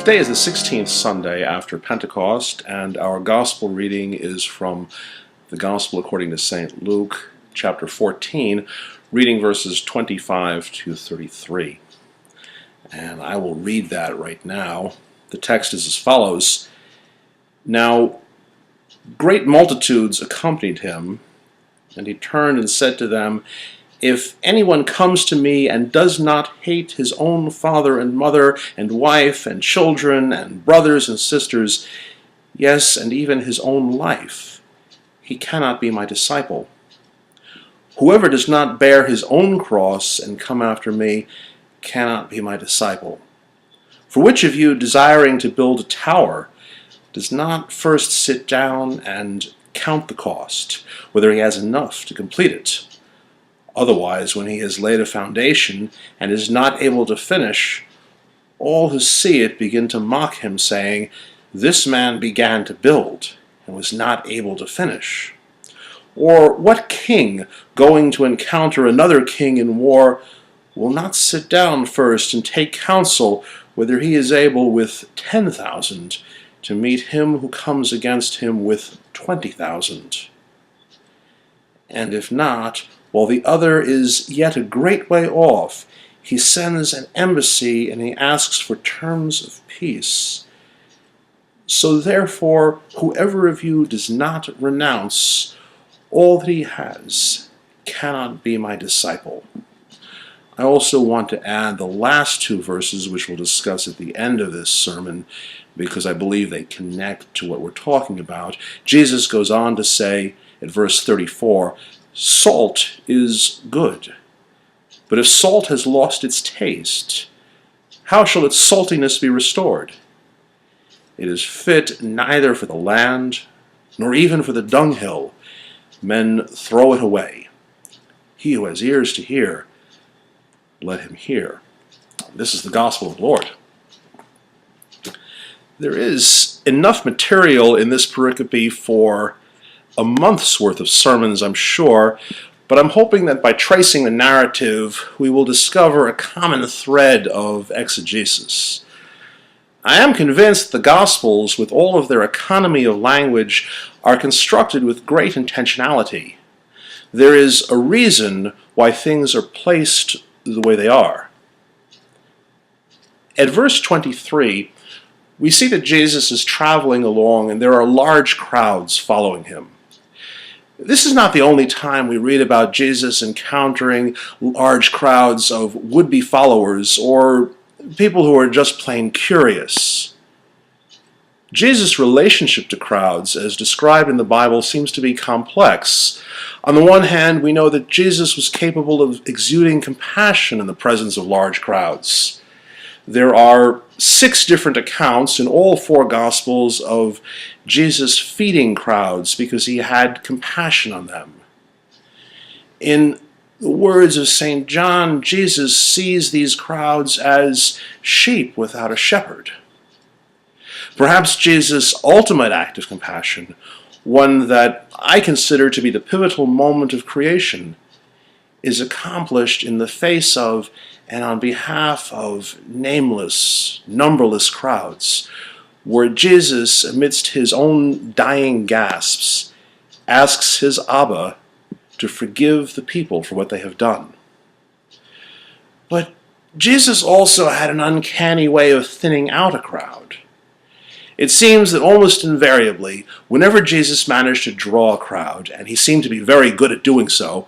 Today is the 16th Sunday after Pentecost, and our gospel reading is from the Gospel according to St. Luke, chapter 14, reading verses 25 to 33. And I will read that right now. The text is as follows. Now, great multitudes accompanied him, and he turned and said to them, "If anyone comes to me and does not hate his own father and mother and wife and children and brothers and sisters, yes, and even his own life, he cannot be my disciple. Whoever does not bear his own cross and come after me cannot be my disciple. For which of you, desiring to build a tower, does not first sit down and count the cost, whether he has enough to complete it? Otherwise, when he has laid a foundation and is not able to finish, all who see it begin to mock him, saying, 'This man began to build and was not able to finish.' Or what king, going to encounter another king in war, will not sit down first and take counsel whether he is able with 10,000 to meet him who comes against him with 20,000? And if not, while the other is yet a great way off, he sends an embassy and he asks for terms of peace. So therefore, whoever of you does not renounce all that he has cannot be my disciple." I also want to add the last two verses, which we'll discuss at the end of this sermon, because I believe they connect to what we're talking about. Jesus goes on to say at verse 34, "Salt is good, but if salt has lost its taste, how shall its saltiness be restored? It is fit neither for the land, nor even for the dunghill. Men throw it away. He who has ears to hear, let him hear." This is the gospel of the Lord. There is enough material in this pericope for a month's worth of sermons, I'm sure, but I'm hoping that by tracing the narrative, we will discover a common thread of exegesis. I am convinced the Gospels, with all of their economy of language, are constructed with great intentionality. There is a reason why things are placed the way they are. At verse 23, we see that Jesus is traveling along and there are large crowds following him. This is not the only time we read about Jesus encountering large crowds of would-be followers or people who are just plain curious. Jesus' relationship to crowds, as described in the Bible, seems to be complex. On the one hand, we know that Jesus was capable of exuding compassion in the presence of large crowds. There are 6 different accounts in all 4 Gospels of Jesus feeding crowds because he had compassion on them. In the words of St. John, Jesus sees these crowds as sheep without a shepherd. Perhaps Jesus' ultimate act of compassion, one that I consider to be the pivotal moment of creation, is accomplished in the face of and on behalf of nameless, numberless crowds, where Jesus, amidst his own dying gasps, asks his Abba to forgive the people for what they have done. But Jesus also had an uncanny way of thinning out a crowd. It seems that almost invariably, whenever Jesus managed to draw a crowd, and he seemed to be very good at doing so,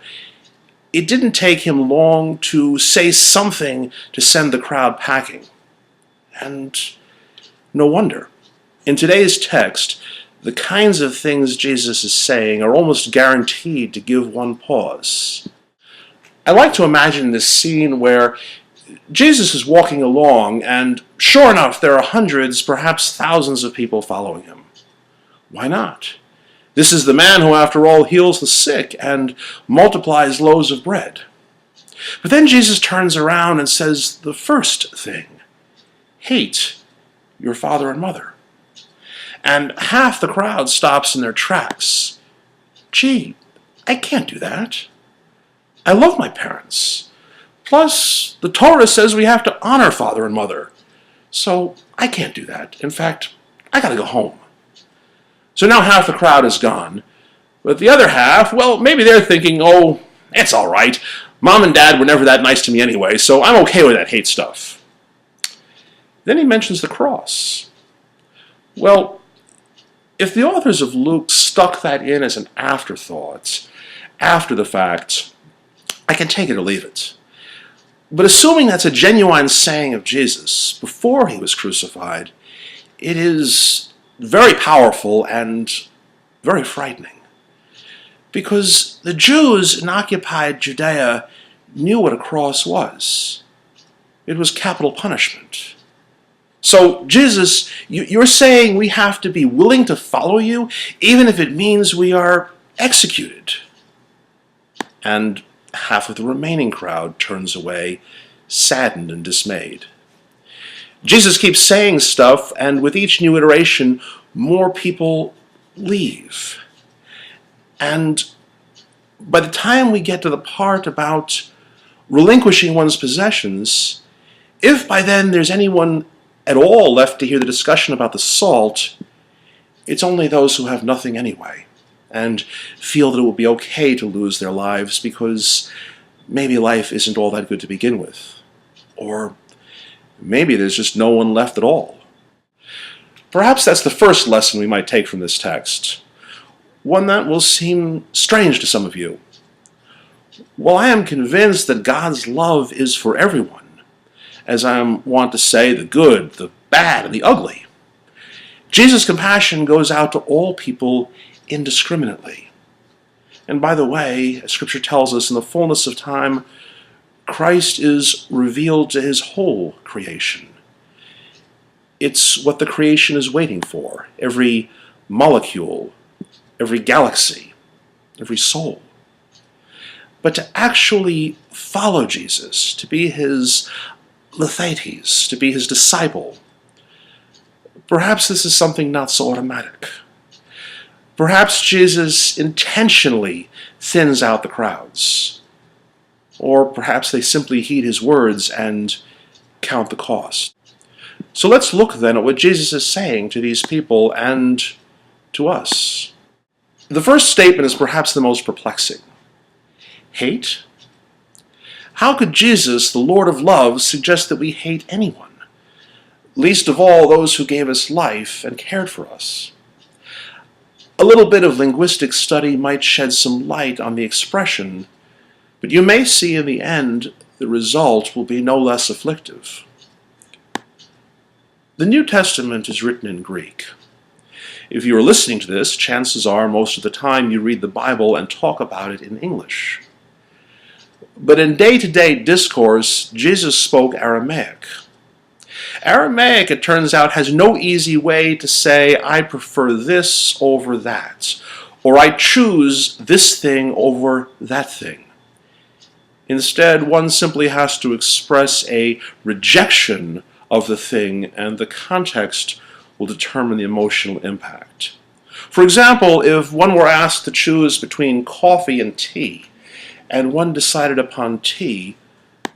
it didn't take him long to say something to send the crowd packing. And no wonder. In today's text, the kinds of things Jesus is saying are almost guaranteed to give one pause. I like to imagine this scene where Jesus is walking along, and sure enough, there are hundreds, perhaps thousands of people following him. Why not? This is the man who, after all, heals the sick and multiplies loaves of bread. But then Jesus turns around and says the first thing: hate your father and mother. And half the crowd stops in their tracks. Gee, I can't do that. I love my parents. Plus, the Torah says we have to honor father and mother. So I can't do that. In fact, I gotta go home. So now half the crowd is gone. But the other half, well, maybe they're thinking, oh, it's all right. Mom and Dad were never that nice to me anyway, so I'm okay with that hate stuff. Then he mentions the cross. Well, if the authors of Luke stuck that in as an afterthought, after the fact, I can take it or leave it. But assuming that's a genuine saying of Jesus before he was crucified, it is very powerful and very frightening. Because the Jews in occupied Judea knew what a cross was. It was capital punishment. So, Jesus, you're saying we have to be willing to follow you, even if it means we are executed. And half of the remaining crowd turns away, saddened and dismayed. Jesus keeps saying stuff, and with each new iteration, more people leave. And by the time we get to the part about relinquishing one's possessions, if by then there's anyone at all left to hear the discussion about the salt, it's only those who have nothing anyway, and feel that it will be okay to lose their lives because maybe life isn't all that good to begin with. Or maybe there's just no one left at all. Perhaps that's the first lesson we might take from this text, one that will seem strange to some of you. Well, I am convinced that God's love is for everyone, as I want to say, the good, the bad, and the ugly. Jesus' compassion goes out to all people indiscriminately. And by the way, as Scripture tells us, in the fullness of time, Christ is revealed to his whole creation. It's what the creation is waiting for. Every molecule, every galaxy, every soul. But to actually follow Jesus, to be his lethetes, to be his disciple, perhaps this is something not so automatic. Perhaps Jesus intentionally thins out the crowds. Or perhaps they simply heed his words and count the cost. So let's look then at what Jesus is saying to these people and to us. The first statement is perhaps the most perplexing. Hate? How could Jesus, the Lord of love, suggest that we hate anyone? Least of all those who gave us life and cared for us. A little bit of linguistic study might shed some light on the expression, but you may see in the end the result will be no less afflictive. The New Testament is written in Greek. If you are listening to this, chances are most of the time you read the Bible and talk about it in English. But in day-to-day discourse, Jesus spoke Aramaic. Aramaic, it turns out, has no easy way to say, I prefer this over that, or I choose this thing over that thing. Instead, one simply has to express a rejection of the thing, and the context will determine the emotional impact. For example, if one were asked to choose between coffee and tea, and one decided upon tea,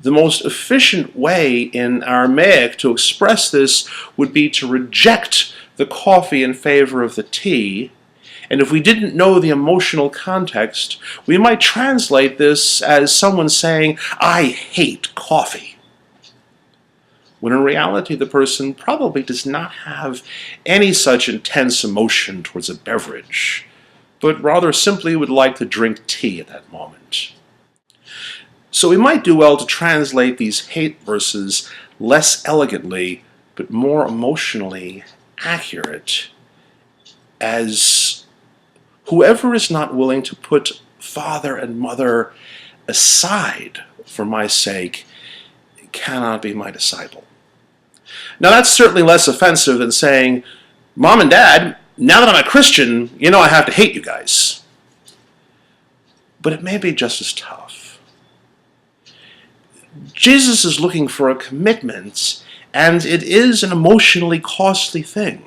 the most efficient way in Aramaic to express this would be to reject the coffee in favor of the tea, and if we didn't know the emotional context, we might translate this as someone saying, I hate coffee. When in reality the person probably does not have any such intense emotion towards a beverage, but rather simply would like to drink tea at that moment. So we might do well to translate these hate verses less elegantly, but more emotionally accurate, as whoever is not willing to put father and mother aside for my sake cannot be my disciple. Now that's certainly less offensive than saying, Mom and Dad, now that I'm a Christian, you know I have to hate you guys. But it may be just as tough. Jesus is looking for a commitment, and it is an emotionally costly thing.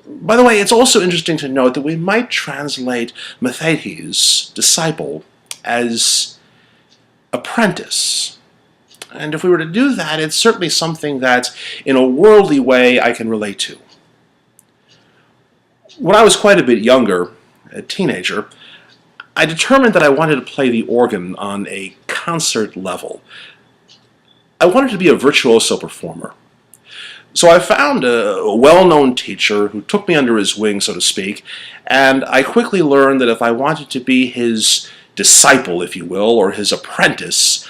By the way, it's also interesting to note that we might translate mathetes, disciple, as apprentice. And if we were to do that, it's certainly something that, in a worldly way, I can relate to. When I was quite a bit younger, a teenager, I determined that I wanted to play the organ on a concert level. I wanted to be a virtuoso performer. So I found a well-known teacher who took me under his wing, so to speak, and I quickly learned that if I wanted to be his disciple, if you will, or his apprentice,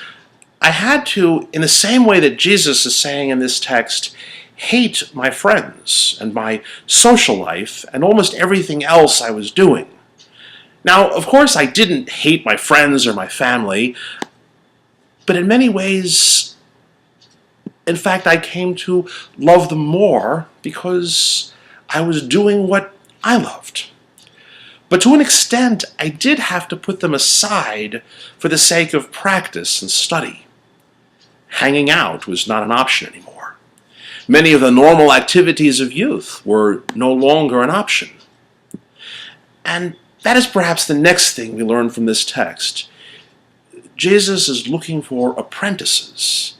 I had to, in the same way that Jesus is saying in this text, hate my friends and my social life and almost everything else I was doing. Now, of course, I didn't hate my friends or my family, but in many ways, in fact, I came to love them more because I was doing what I loved. But to an extent, I did have to put them aside for the sake of practice and study. Hanging out was not an option anymore. Many of the normal activities of youth were no longer an option. And that is perhaps the next thing we learn from this text. Jesus is looking for apprentices,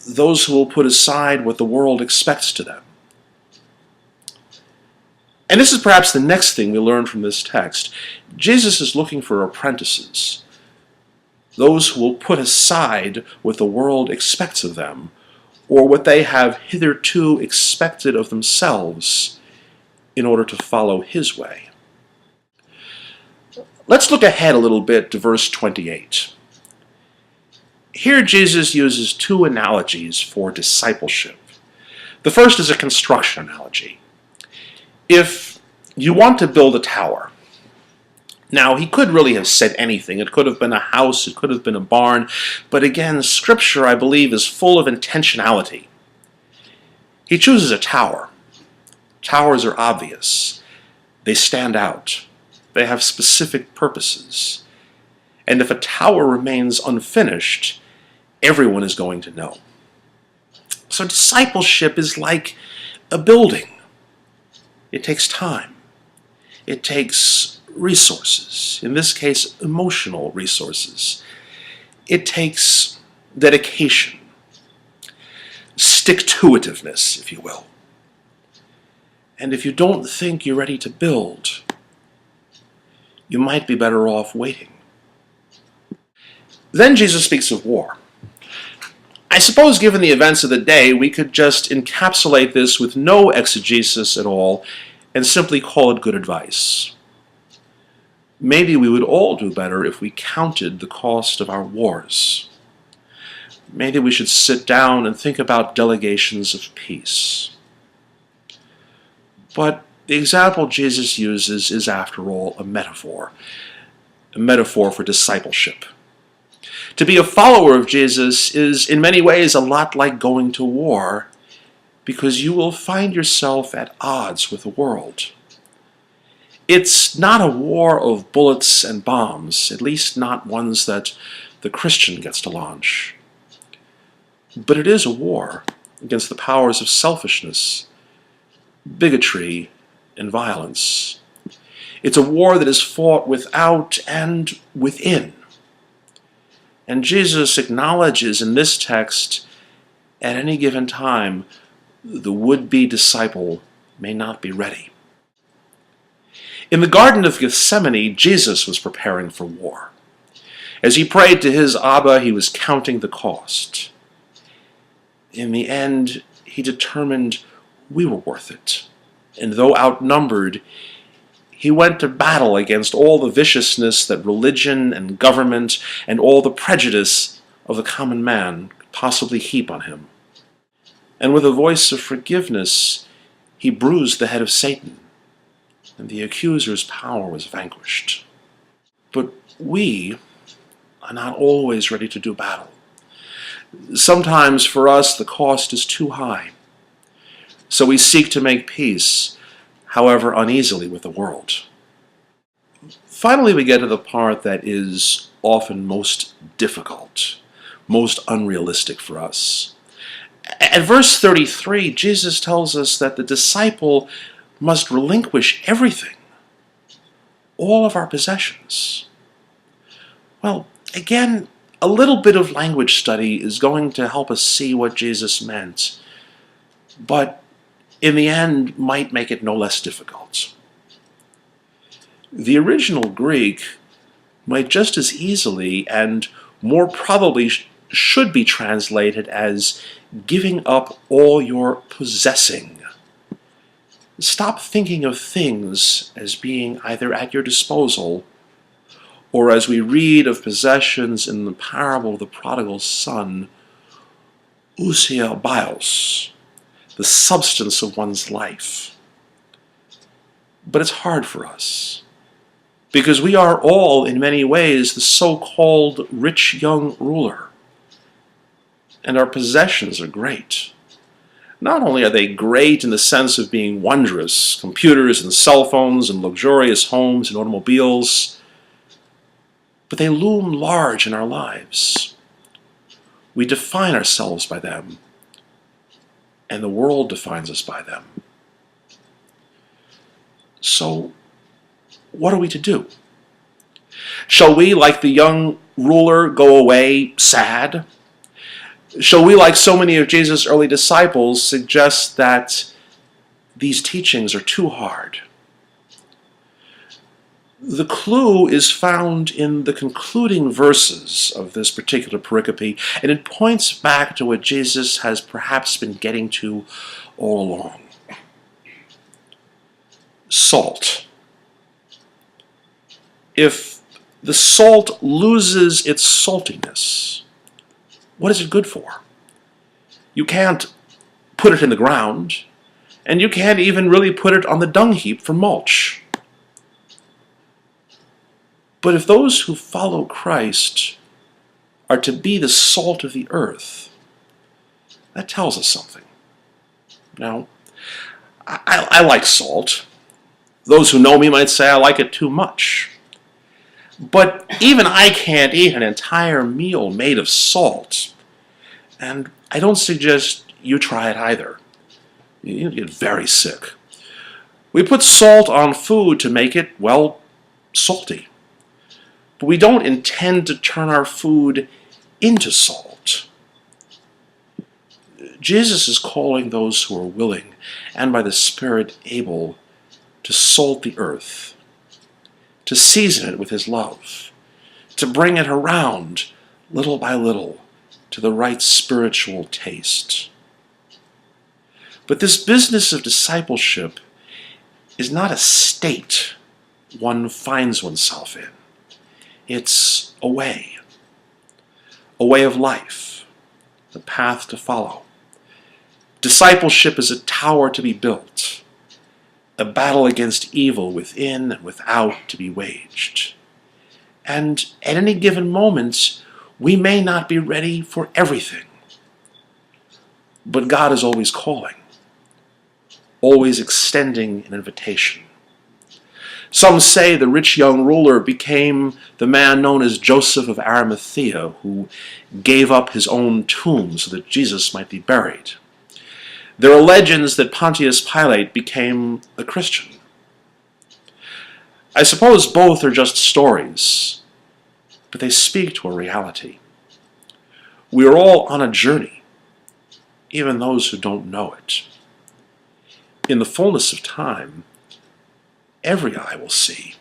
those who will put aside what the world expects to them. And this is perhaps the next thing we learn from this text. Jesus is looking for apprentices, those who will put aside what the world expects of them, or what they have hitherto expected of themselves, in order to follow his way. Let's look ahead a little bit to verse 28. Here Jesus uses two analogies for discipleship. The first is a construction analogy. If you want to build a tower, now he could really have said anything. It could have been a house, it could have been a barn, but again, Scripture, I believe, is full of intentionality. He chooses a tower. Towers are obvious. They stand out. They have specific purposes. And if a tower remains unfinished, everyone is going to know. So discipleship is like a building. It takes time. It takes resources, in this case, emotional resources. It takes dedication, stick-to-itiveness, if you will. And if you don't think you're ready to build, you might be better off waiting. Then Jesus speaks of war. I suppose, given the events of the day, we could just encapsulate this with no exegesis at all and simply call it good advice. Maybe we would all do better if we counted the cost of our wars. Maybe we should sit down and think about delegations of peace. But the example Jesus uses is, after all, a metaphor for discipleship. To be a follower of Jesus is in many ways a lot like going to war, because you will find yourself at odds with the world. It's not a war of bullets and bombs, at least not ones that the Christian gets to launch. But it is a war against the powers of selfishness, bigotry, and violence. It's a war that is fought without and within. And Jesus acknowledges in this text, at any given time, the would-be disciple may not be ready. In the Garden of Gethsemane, Jesus was preparing for war. As he prayed to his Abba, he was counting the cost. In the end, he determined we were worth it. And though outnumbered, he went to battle against all the viciousness that religion and government and all the prejudice of the common man could possibly heap on him. And with a voice of forgiveness, he bruised the head of Satan, and the accuser's power was vanquished. But we are not always ready to do battle. Sometimes for us the cost is too high, so we seek to make peace, however uneasily, with the world. Finally, we get to the part that is often most difficult, most unrealistic for us. At verse 33, Jesus tells us that the disciple must relinquish everything, all of our possessions. Well, again, a little bit of language study is going to help us see what Jesus meant, but in the end might make it no less difficult. The original Greek might just as easily and more probably should be translated as giving up all your possessing. Stop thinking of things as being either at your disposal, or as we read of possessions in the parable of the prodigal son, ousia bios, the substance of one's life. But it's hard for us, because we are all, in many ways, the so-called rich young ruler. And our possessions are great. Not only are they great in the sense of being wondrous, computers and cell phones and luxurious homes and automobiles, but they loom large in our lives. We define ourselves by them, and the world defines us by them. So, what are we to do? Shall we, like the young ruler, go away sad? Shall we, like so many of Jesus' early disciples, suggest that these teachings are too hard? The clue is found in the concluding verses of this particular pericope, and it points back to what Jesus has perhaps been getting to all along. Salt. If the salt loses its saltiness, what is it good for? You can't put it in the ground, and you can't even really put it on the dung heap for mulch. But if those who follow Christ are to be the salt of the earth, that tells us something. Now, I like salt. Those who know me might say I like it too much. But even I can't eat an entire meal made of salt. And I don't suggest you try it either. You'll get very sick. We put salt on food to make it, well, salty. But we don't intend to turn our food into salt. Jesus is calling those who are willing and by the Spirit able to salt the earth, to season it with His love, to bring it around little by little to the right spiritual taste. But this business of discipleship is not a state one finds oneself in. It's a way of life, the path to follow. Discipleship is a tower to be built, a battle against evil within and without to be waged. And at any given moment, we may not be ready for everything. But God is always calling, always extending an invitation. Some say the rich young ruler became the man known as Joseph of Arimathea, who gave up his own tomb so that Jesus might be buried. There are legends that Pontius Pilate became a Christian. I suppose both are just stories, but they speak to a reality. We are all on a journey, even those who don't know it. In the fullness of time, every eye will see,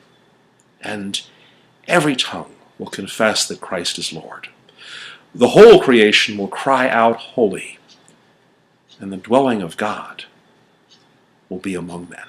and every tongue will confess that Christ is Lord. The whole creation will cry out, "Holy," and the dwelling of God will be among men.